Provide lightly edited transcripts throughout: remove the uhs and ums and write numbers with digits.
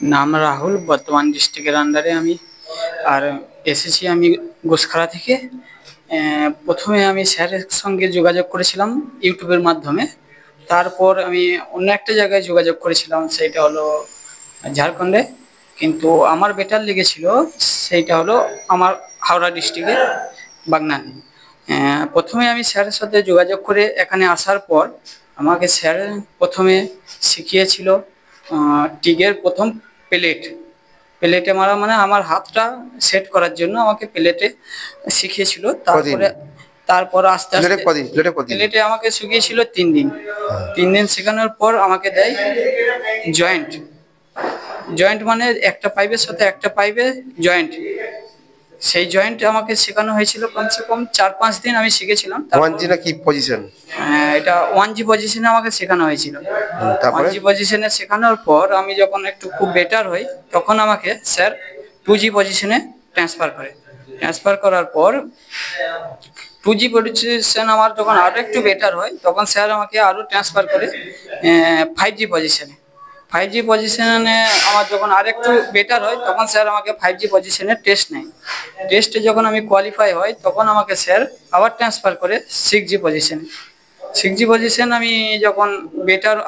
নাম রাহুল, বর্তমান ডিস্ট্রিক্টের আন্ডারে আমি। আর এসেছি আমি গোসখাড়া থেকে। প্রথমে আমি স্যারের সঙ্গে যোগাযোগ করেছিলাম ইউটিউবের মাধ্যমে। তারপর আমি অন্য একটা জায়গায় যোগাযোগ করেছিলাম, সেইটা হলো ঝাড়খণ্ডে। কিন্তু আমার বেটার লেগেছিল সেইটা হলো আমার হাওড়া ডিস্ট্রিক্টে বাগনানে। প্রথমে আমি স্যারের সাথে যোগাযোগ করে এখানে আসার পর আমাকে স্যার প্রথমে শিখিয়েছিল টিগের প্রথম প্লেট। প্লেটে মারা মানে আমার হাতটা সেট করার জন্য আমাকে প্লেটে শিখিয়েছিল। তারপরে তারপর আস্তে আস্তে প্লেটে আমাকে শিখিয়েছিল 3 দিন। 3 দিন শেখানোর পর আমাকে দেয় জয়েন্ট। জয়েন্ট মানে একটা পাইপের সাথে একটা পাইপে জয়েন্ট। সেই জয়েন্ট আমাকে শেখানো হয়েছিল কমসে কম 4-5 দিন আমি শিখেছিলাম। এটা 1G পজিশনে আমাকে শেখানো হয়েছিল। 1G পজিশনে শেখানোর পর আমি যখন একটু খুব বেটার হই তখন আমাকে স্যার 2G পজিশনে ট্রান্সফার করার পর 2G পজিশন আমার যখন আরো একটু বেটার হয় তখন স্যার আমাকে আরো ট্রান্সফার করে 5G পজিশনে। 5G পজিশনে আমার যখন আর একটু বেটার হয় তখন স্যার আমাকে 5G পজিশনে টেস্ট নেয়। টেস্টে যখন আমি কোয়ালিফাই হয় তখন আমাকে স্যার আবার ট্রান্সফার করে 6G পজিশনে। 6G পজিশন আমি যখন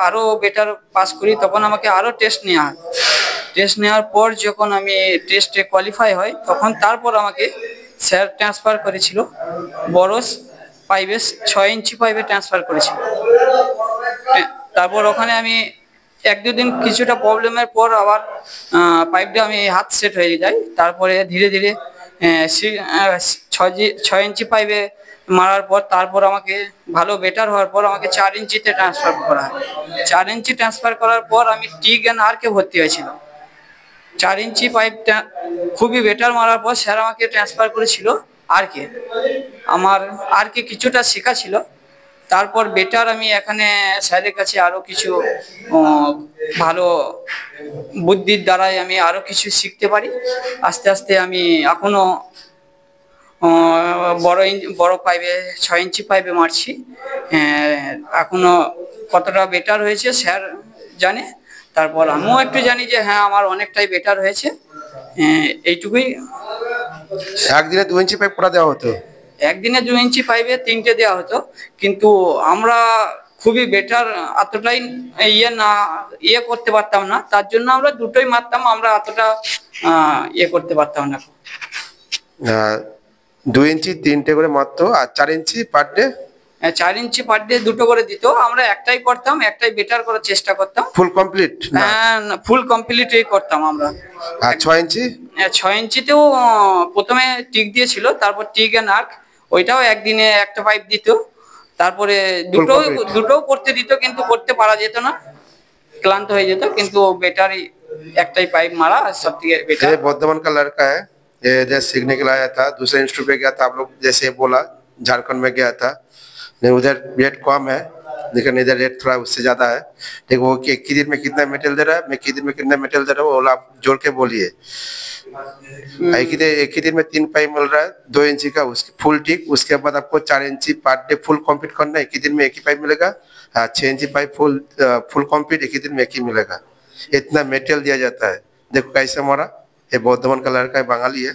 আরো বেটার পাস করি তখন আমাকে আরো টেস্ট নেওয়া হয়। টেস্ট নেওয়ার পর যখন আমি টেস্টে কোয়ালিফাই হয় তখন তারপর আমাকে স্যার ট্রান্সফার করেছিল বড় পাইপে, 6 ইঞ্চি পাইপে ট্রান্সফার করেছিল। তারপর ওখানে আমি 1-2 দিন কিছুটা প্রবলেমের পর আবার পাইপটা আমি হাত সেট হয়ে যায়। তারপরে ধীরে ধীরে 6 ইঞ্চি পাইপে মারার পর তারপর আমাকে ভালো বেটার হওয়ার পর আমাকে 4 ইঞ্চিতে ট্রান্সফার করা হয়। 4 ইঞ্চি ট্রান্সফার করার পর আমি টিগ অ্যান্ড আরকে ভর্তি হয়েছিলাম। 4 ইঞ্চি পাইপটা খুবই বেটার মারার পর স্যার আমাকে ট্রান্সফার করেছিল আরকে। আমার আরকে কিছুটা শেখা ছিল। তারপর বেটার আমি এখানে স্যারের কাছে আরো কিছু ভালো বুদ্ধির দ্বারাই আমি আরো কিছু শিখতে পারি। আস্তে আস্তে আমি এখনো বড় পাইপে 6 ইঞ্চি পাইপে মারছি। এখনো কতটা বেটার হয়েছে স্যার জানে। তারপর আমিও একটু জানি যে হ্যাঁ আমার অনেকটাই বেটার হয়েছে। এইটুকুই। একদিনে 2 ইঞ্চি পাইপ করা দেওয়া হতো? একদিনে 2 ইঞ্চি পাইপে 3টে দেওয়া হতো, কিন্তু আমরা খুবই বেটার এতটাই ইয়ে করতে পারতাম না, তার জন্য আমরা দুটোই মারতাম। আমরা এতটা ইয়ে করতে পারতাম না। 2 ইঞ্চি 3টে করে মারতো আর 4 ইঞ্চি পার ডে? 4 ইঞ্চি পার ডে 2টো করে দিত। আমরা একটাই করতাম, একটাই বেটার করার চেষ্টা করতাম। Full complete? হ্যাঁ, ফুল কমপ্লিটই করতাম আমরা। আর 6 ইঞ্চি? 6 ইঞ্চিতেও প্রথমে টিক দিয়েছিল, তারপর টিক এন্ড আর্ক, ওইটাও একদিনে একটা পাইপ দিত। তারপরে দুটো করতে দিত, কিন্তু করতে পারা যেত না, क्लांत हो जाता। किंतु बेटर एक ही पाइप मारा सब बेटर। बर्धमान का लड़का है, ये इधर सीखने के लिए आया था, दूसरे इंस्टीट्यूट पे गया था। आप लोग जैसे बोला झारखंड में गया था, नहीं उधर रेट कम है लेकिन इधर रेट थोड़ा उससे ज्यादा है। ठीक, वो एक ही दिन में कितना मेटेरियल दे रहा है, मैं एक ही दिन में कितना मेटेरियल दे रहा हूँ, वो आप जोड़ के बोलिए। एक ही दिन में 3 पाइप मिल रहा है 2 इंची का, उसकी फुल टिक। उसके बाद आपको 4 इंची पर डे फुल कंप्लीट करना है। एक ही दिन में एक ही पाइप मिलेगा। 6 इंची पाइप फुल कंप्लीट एक ही दिन में एक ही मिलेगा। इतना मेटेरियल दिया जाता है। देखो कैसे हमारा ये बर्धमान का लड़का है, बंगाली है।